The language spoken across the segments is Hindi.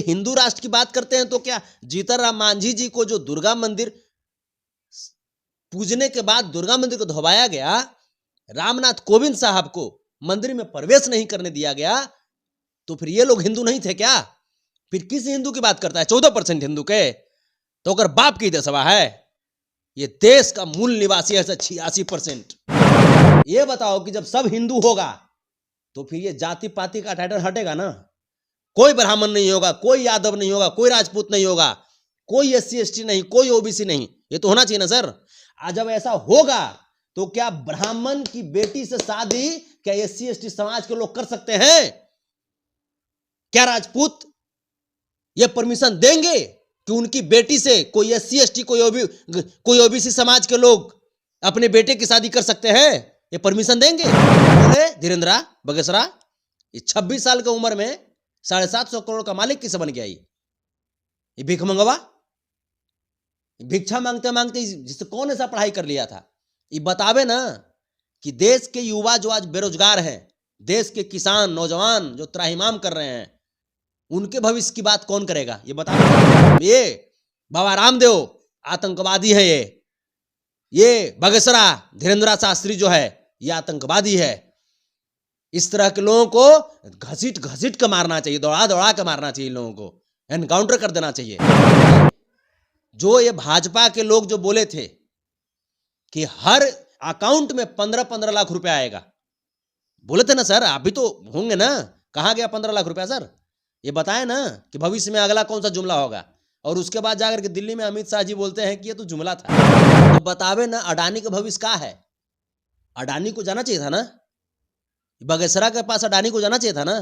हिंदू राष्ट्र की बात करते हैं तो क्या जीतनराम मांझी जी को जो दुर्गा मंदिर पूजने के बाद दुर्गा मंदिर को धोवाया गया, रामनाथ कोविंद साहब को मंदिर में प्रवेश नहीं करने दिया गया, तो फिर ये लोग हिंदू नहीं थे क्या? फिर किस हिंदू की बात करता है? 14% हिंदू के, तो अगर बाप की दसवा है, ये देश का मूल निवासी है 86%। ये बताओ कि जब सब हिंदू होगा तो फिर ये जाति पाति का टाइटल हटेगा ना? कोई ब्राह्मण नहीं होगा, कोई यादव नहीं होगा, कोई राजपूत नहीं होगा, कोई SC ST नहीं, कोई OBC नहीं, ये तो होना चाहिए ना सर। आज जब ऐसा होगा तो क्या ब्राह्मण की बेटी से शादी क्या SC ST समाज के लोग कर सकते हैं? क्या राजपूत ये परमिशन देंगे कि उनकी बेटी से कोई SC ST कोई OBC समाज के लोग अपने बेटे की शादी कर सकते हैं? ये परमिशन देंगे? बोले धीरेन्द्रा बगेसरा, ये 26 साल की उम्र में 750 करोड़ का मालिक किसे बन गया? ये भीख मंगवा, भिक्षा मांगते मांगते जिससे कौन ऐसा पढ़ाई कर लिया था? ये बतावे ना कि देश के युवा जो आज बेरोजगार हैं, देश के किसान नौजवान जो त्राहिमाम कर रहे हैं, उनके भविष्य की बात कौन करेगा? ये बतावे। ये बाबा रामदेव आतंकवादी है, ये बगेसरा धीरेन्द्र शास्त्री जो है ये आतंकवादी है। इस तरह के लोगों को घसीट घसीट के मारना चाहिए, दौड़ा दौड़ा के मारना चाहिए, लोगों को एनकाउंटर कर देना चाहिए। जो ये भाजपा के लोग जो बोले थे कि हर अकाउंट में 15-15 लाख रुपया आएगा, बोले थे ना सर, आप भी तो होंगे ना, कहां गया 15 लाख रुपया सर? ये बताए ना कि भविष्य में अगला कौन सा जुमला होगा, और उसके बाद जाकर के दिल्ली में अमित शाह जी बोलते हैं कि ये तो जुमला था। तो बतावे ना अडानी का भविष्य क्या है? अडानी को जाना चाहिए था ना, बगेसरा के पास अडानी को जाना चाहिए था ना।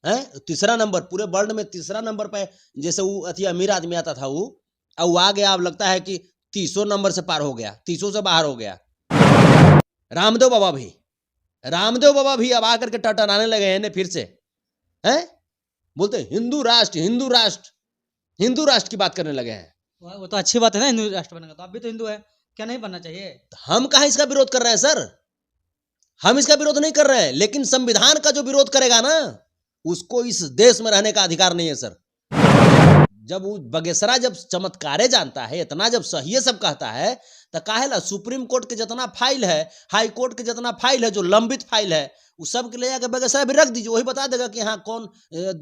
है तीसरा नंबर, पूरे वर्ल्ड में तीसरा नंबर पे, जैसे वो अति अमीर आदमी आता था वो, अब वो आ गया, अब लगता है कि 30 नंबर से पार हो गया, 30 से बाहर हो गया। रामदेव बाबा भी अब आकर के टटनाने लगे हैं फिर से, हैं बोलते हिंदू राष्ट्र की बात करने लगे हैं। वो तो अच्छी बात है ना, हिंदू राष्ट्र बनेगा तो। आप भी तो हिंदू है, क्या नहीं बनना चाहिए? हम कहां इसका विरोध कर रहे हैं सर? हम इसका विरोध नहीं कर रहे हैं, लेकिन संविधान का जो विरोध करेगा ना, उसको इस देश में रहने का अधिकार नहीं है सर। जब वो बगेसरा जब चमत्कारे जानता है, इतना जब सही सब कहता है, तो काहेला सुप्रीम कोर्ट के जितना फाइल है, हाई कोर्ट के जितना फाइल है, जो लंबित फाइल है, उस सब के ले जाकर बगेसरा भी रख दीजिए, वही बता देगा कि हाँ कौन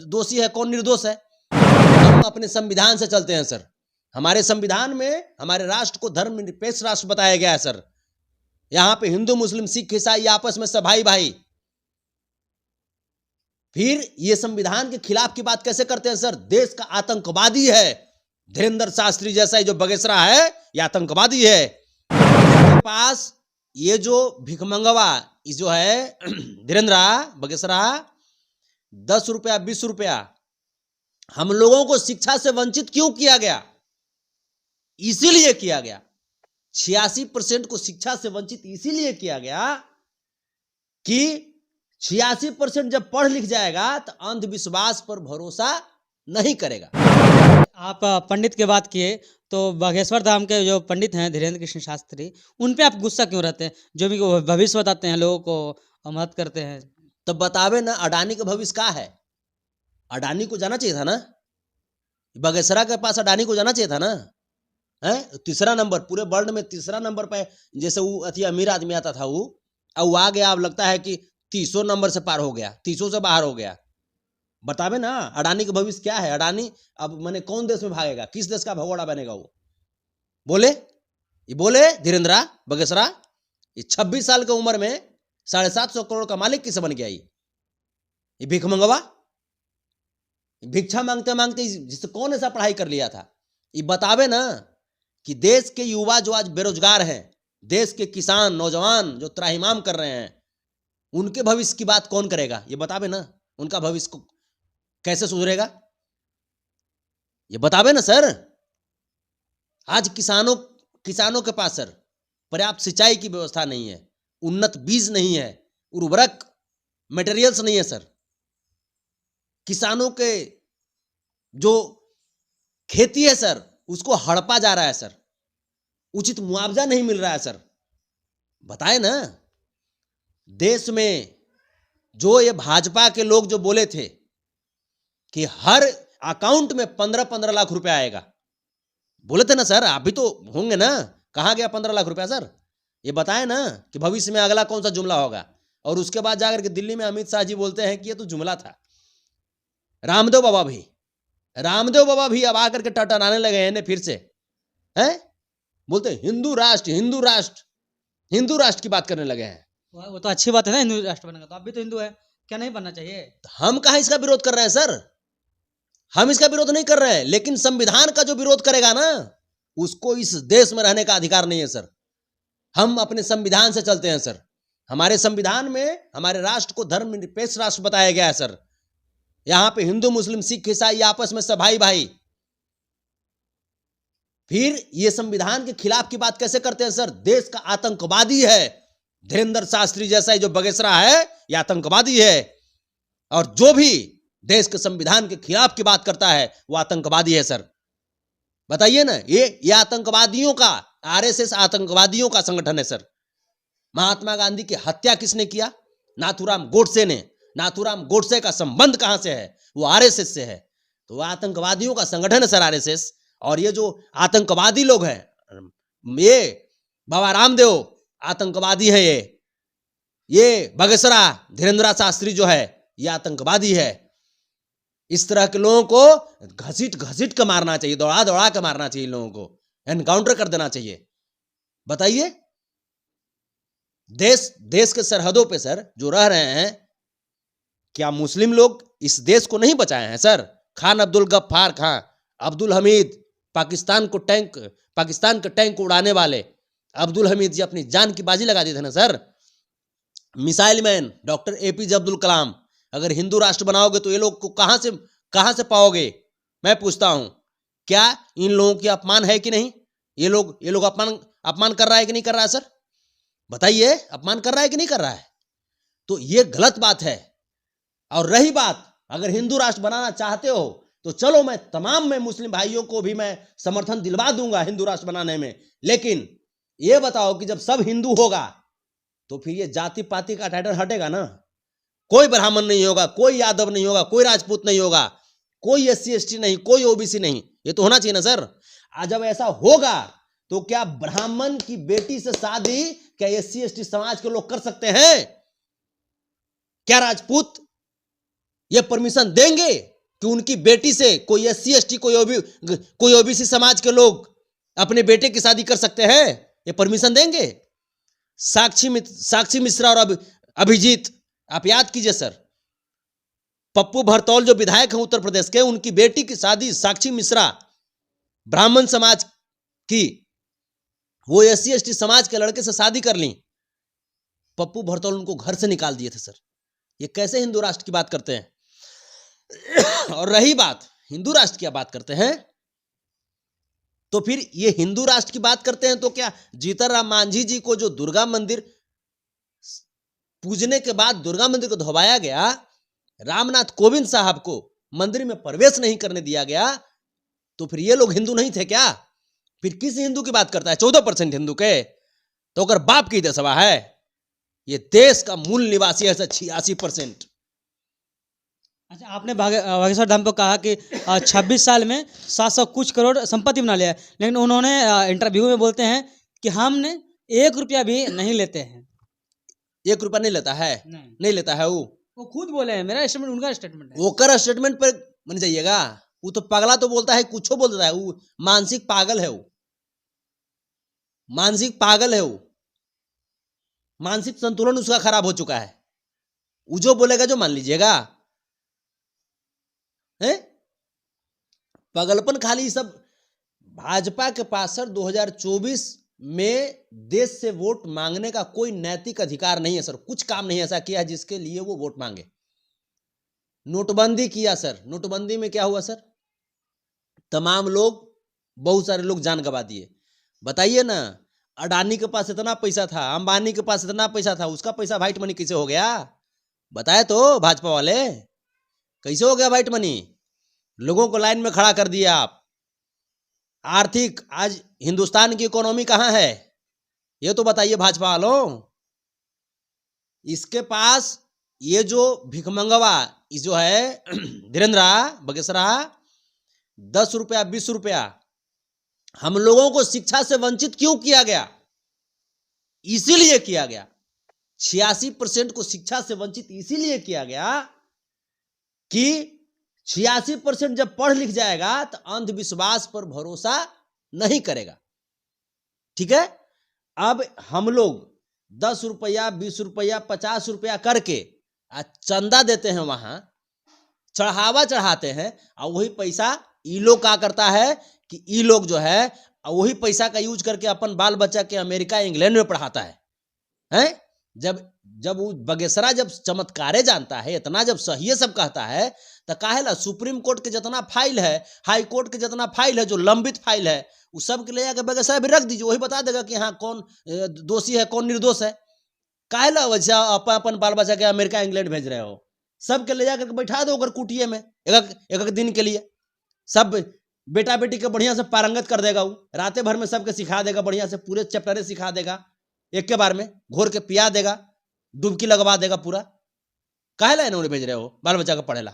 दोषी है कौन निर्दोष है। हम अपने संविधान से चलते हैं सर। हमारे संविधान में हमारे राष्ट्र को धर्मनिरपेक्ष राष्ट्र बताया गया है सर। यहां पे हिंदू मुस्लिम सिख ईसाई आपस में सब भाई भाई। फिर ये संविधान के खिलाफ की बात कैसे करते हैं सर? देश का आतंकवादी है धीरेन्द्र शास्त्री जैसा ही जो बगेसरा है, ये आतंकवादी है। इसके पास ये जो भिखमंगवा जो है धीरेन्द्र बगेसरा, 10 रुपया 20 रुपया हम लोगों को शिक्षा से वंचित क्यों किया गया? इसीलिए किया गया। 86% को शिक्षा से वंचित इसीलिए किया गया कि 86% जब पढ़ लिख जाएगा तो अंधविश्वास पर भरोसा नहीं करेगा। आप पंडित की बात किए तो बागेश्वर धाम के जो पंडित हैं धीरेन्द्र कृष्ण शास्त्री, उन पे आप गुस्सा क्यों रहते हैं? जो भी भविष्य बताते हैं, लोगों को मदद करते हैं। तो बतावे ना अडानी का भविष्य क्या है? अडानी को जाना चाहिए था ना, बगेसरा के पास अडानी को जाना चाहिए था ना। है तीसरा नंबर, पूरे वर्ल्ड में तीसरा नंबर पे, जैसे वो अति अमीर आदमी आता था वो, अब वो आ गया, अब लगता है कि 30 नंबर से पार हो गया, 30 से बाहर हो गया। बतावे ना अडानी का भविष्य क्या है? अडानी अब मैंने कौन देश में भागेगा, किस देश का भगोड़ा बनेगा वो? बोले धीरेन्द्रा बगेसरा, ये 26 साल की उम्र में 750 करोड़ का मालिक किसे बन गया? ये भीख मंगवा, भिक्षा मांगते मांगते जिससे कौन ऐसा पढ़ाई कर लिया था? ये बतावे ना कि देश के युवा जो आज बेरोजगार हैं, देश के किसान नौजवान जो त्राहिमाम कर रहे हैं, उनके भविष्य की बात कौन करेगा? ये बतावे ना, उनका भविष्य को कैसे सुधरेगा? ये बतावे ना सर। आज किसानों के पास सर पर्याप्त सिंचाई की व्यवस्था नहीं है, उन्नत बीज नहीं है, उर्वरक मटेरियल्स नहीं है सर। किसानों के जो खेती है सर, उसको हड़पा जा रहा है सर, उचित मुआवजा नहीं मिल रहा है सर। बताए ना, देश में जो ये भाजपा के लोग जो बोले थे कि हर अकाउंट में 15-15 लाख रुपया आएगा। बोले थे ना सर, आप भी तो होंगे ना, कहाँ गया 15 लाख रुपया सर? ये बताएं ना कि भविष्य में अगला कौन सा जुमला होगा। और उसके बाद जाकर के दिल्ली में अमित शाह जी बोलते हैं कि ये तो जुमला था। रामदेव बाबा भी अब आकर के टटराने लगे हैं फिर से, हैं? बोलते हैं हिंदू राष्ट्र की बात करने लगे हैं। वो तो अच्छी बात है ना, हिंदू राष्ट्र बनने का। तो आप भी तो हिंदू है, क्या नहीं बनना चाहिए? हम कहाँ इसका विरोध कर रहे हैं सर, हम इसका विरोध नहीं कर रहे हैं, लेकिन संविधान का जो विरोध करेगा ना, उसको इस देश में रहने का अधिकार नहीं है सर। हम अपने संविधान से चलते हैं सर। हमारे संविधान में हमारे राष्ट्र को धर्मनिरपेक्ष राष्ट्र बताया गया है सर। यहां पे हिंदू मुस्लिम सिख ईसाई आपस में सब भाई भाई। फिर ये संविधान के खिलाफ की बात कैसे करते हैं सर? देश का आतंकवादी है धीरेंद्र शास्त्री जैसा जो बगेसरा है, यह आतंकवादी है। और जो भी देश के संविधान के खिलाफ की बात करता है वो आतंकवादी है सर। बताइए ना, ये आतंकवादियों का, आरएसएस आतंकवादियों का संगठन है सर। महात्मा गांधी की हत्या किसने किया? नाथूराम गोडसे ने। नाथूराम गोडसे का संबंध कहां से है? वो आरएसएस से है। तो वो आतंकवादियों का संगठन है सर आरएसएस। और ये जो आतंकवादी लोग हैं, ये बाबा रामदेव आतंकवादी है, ये बगेसरा धीरेंद्र शास्त्री जो है ये आतंकवादी है। इस तरह के लोगों को घसीट घसीट के मारना चाहिए, दौड़ा दौड़ा के मारना चाहिए, लोगों को एनकाउंटर कर देना चाहिए। बताइए, देश के सरहदों पे सर जो रह रहे हैं, क्या मुस्लिम लोग इस देश को नहीं बचाए हैं सर? खान अब्दुल गफ्फार खां, अब्दुल हमीद, पाकिस्तान के टैंक को उड़ाने वाले अब्दुल हमीद जी अपनी जान की बाजी लगा दिए थे ना sir. Missile man doctor APJ Abdul Kalam. अगर हिंदू राष्ट्र बनाओगे तो ये लोग को कहां से पाओगे? मैं पूछता हूं, क्या इन लोगों की अपमान है कि नहीं? ये लोग अपमान कर रहा है कि नहीं कर रहा है सर? बताइए, अपमान कर रहा है कि नहीं कर रहा है? तो ये गलत बात है। और रही बात, अगर हिंदू राष्ट्र बनाना चाहते हो तो चलो, मैं तमाम मुस्लिम भाइयों को भी मैं समर्थन दिलवा दूंगा हिंदू राष्ट्र बनाने में। लेकिन ये बताओ कि जब सब हिंदू होगा तो फिर ये जाति पाति का टाइटल हटेगा ना? कोई ब्राह्मण नहीं होगा, कोई यादव नहीं होगा, कोई राजपूत नहीं होगा, कोई एससी एसटी नहीं, कोई ओबीसी नहीं। ये तो होना चाहिए ना सर। आज जब ऐसा होगा तो क्या ब्राह्मण की बेटी से शादी क्या एससी एसटी समाज के लोग कर सकते हैं? क्या राजपूत ये परमिशन देंगे कि उनकी बेटी से कोई एससी एसटी कोई ओबीसी समाज के लोग अपने बेटे की शादी कर सकते हैं? ये परमिशन देंगे? साक्षी मिश्रा और अभिजीत, आप याद कीजिए सर, पप्पू भरतौल जो विधायक हैं उत्तर प्रदेश के, उनकी बेटी की शादी साक्षी मिश्रा ब्राह्मण समाज की, वो एससी एसटी समाज के लड़के से शादी कर ली। पप्पू भरतौल उनको घर से निकाल दिए थे सर। ये कैसे हिंदू राष्ट्र की बात करते हैं? और रही बात हिंदू राष्ट्र की बात करते हैं तो फिर ये हिंदू राष्ट्र की बात करते हैं तो क्या जीतनराम मांझी जी को जो दुर्गा मंदिर पूजने के बाद दुर्गा मंदिर को धोवाया गया, रामनाथ कोविंद साहब को मंदिर में प्रवेश नहीं करने दिया गया, तो फिर ये लोग हिंदू नहीं थे क्या? फिर किस हिंदू की बात करता है? 14% हिंदू के तो अगर बाप की दसवा है। ये देश का मूल निवासी है 86%। अच्छा, आपने बागेश्वर धाम पर कहा कि 26 साल में 700 कुछ करोड़ संपत्ति बना लिया है, लेकिन उन्होंने इंटरव्यू में बोलते हैं कि हमने 1 रुपया भी नहीं लेते हैं। 1 रुपया नहीं लेता है? नहीं लेता है। वो खुद बोले हैं, मेरा स्टेटमेंट उनका स्टेटमेंट है। ओकर स्टेटमेंट पर बन जाइएगा। वो तो पगला तो बोलता है, कुछ बोलता है, वो मानसिक पागल है। वो मानसिक पागल है। वो मानसिक संतुलन उसका खराब हो चुका है। वो जो बोलेगा जो मान लीजिएगा है। पगलपन खाली सब भाजपा के पास सर 2024 में देश से वोट मांगने का कोई नैतिक अधिकार नहीं है सर। कुछ काम नहीं ऐसा किया है जिसके लिए वो वोट मांगे। नोटबंदी किया सर, नोटबंदी में क्या हुआ सर? तमाम लोग, बहुत सारे लोग जान गंवा दिए। बताइए ना, अडानी के पास इतना पैसा था, अंबानी के पास इतना पैसा था, उसका पैसा व्हाइट मनी कैसे हो गया? बताए तो भाजपा वाले, कैसे हो गया व्हाइट मनी? लोगों को लाइन में खड़ा कर दिया आप। आर्थिक आज हिंदुस्तान की इकोनॉमी कहां है ये तो बताइए भाजपा वालों। इसके पास ये जो भिखमंगवा जो है धीरेंद्र बगेसरा, 10 रुपया 20 रुपया हम लोगों को शिक्षा से वंचित क्यों किया गया? इसीलिए किया गया। 86% को शिक्षा से वंचित इसीलिए किया गया कि 86% जब पढ़ लिख जाएगा तो अंधविश्वास पर भरोसा नहीं करेगा। ठीक है, अब हम लोग 10 रुपया 20 रुपया 50 रुपया करके चंदा देते हैं, वहां चढ़ावा चढ़ाते हैं, और वही पैसा ई लोग क्या करता है कि ई लोग जो है वही पैसा का यूज करके अपन बाल बच्चा के अमेरिका इंग्लैंड में पढ़ाता है? जब वो बगेसरा जब चमत्कारे जानता है, इतना जब सही है सब कहता है, तो काहेला सुप्रीम कोर्ट के जितना फाइल है, हाई कोर्ट के जितना फाइल है, जो लंबित फाइल है, वो सब के ले जाकर बगेसरा भी रख दीजिए, वही बता देगा कि हाँ कौन दोषी है कौन निर्दोष है। काहेला वैसे अपन बाल बच्चा के अमेरिका इंग्लैंड भेज रहे हो? सब के ले जाकर बैठा दो कुटिया में एक दिन के लिए, सब बेटा बेटी के बढ़िया से पारंगत कर देगा, वो रातें भर में सबके सिखा देगा, बढ़िया से पूरे चैप्टरे सिखा देगा, एक के बार में घोर के पिया देगा, डुबकी लगवा देगा पूरा। काहे ला इन्होंने भेज रहे हो बाल बच्चा का पढ़ेला?